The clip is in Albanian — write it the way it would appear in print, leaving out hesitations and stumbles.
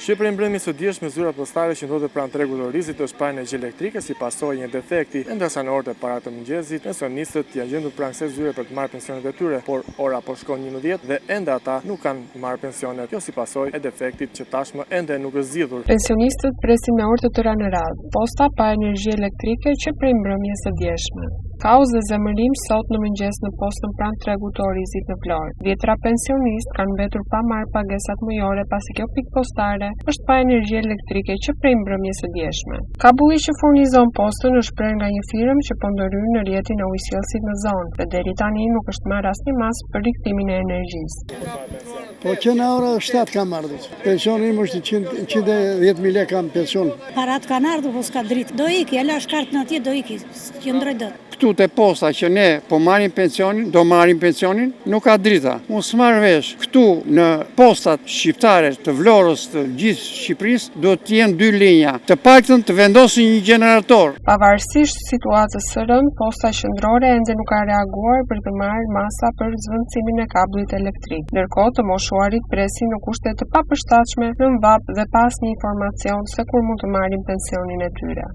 Shqipëri mbrëmjes së dieshme zyra postare që ndodhet pranë tregut të Orizit është pa energji elektrike si pasojë një defekti, ndërsa në orët e para të mëngjesit pensionistët janë gjendur pranë kësaj zyre për të marrë pensionet e tyre, por ora po shkon 11 dhe ende ata nuk kanë marrë pensionet. Kjo si pasojë e defektit që tashmë ende nuk është zgjidhur. Pensionistët presin me orë të tëra në radhë, posta pa energji elektrike që prej mbrëmjes së dieshme. Kaos dhe zemërim sot në mëngjes në postën pranë tregut të Orizit në Vlorë. Dhjetra pensionistë kanë mbetur pa marrë pagesat mujore pasi kjo pikë postare është pa energji elektrike që prej mbrëmjes së dieshme. Kabulli që furnizon postën është prerë nga një firmë që po ndërhyr në rrjetin e ujësjellësit në zonë dhe deri tani nuk është marrë asnjë mas për rikthimin e energjisë. Po që në ora 7 kam ardhur. Pensioni im është 110.000 lekë kam pension. Parat kanë ardhur, po s'ka dritë. Do iki, ala shkart në atje do iki, qëndroj dot. Këtu te posta që ne po marrim pensionin, do marrim pensionin, nuk ka drita. Unë s'marr vesh. Këtu në postat shqiptare të Vlorës të gjithë Shqipërisë do të jenë 2 linja. Të paktën të vendosin një gjenerator. Pavarësisht situatës së rëndë, posta qendrore ende nuk ka reaguar për të marrë masa për zvendësimin e kabllit elektrik. Ndërkohë të moshuarit presin në kushte të papërshtatshme në mvap dhe pas një informacion se kur mund të marrin pensionin e tyre.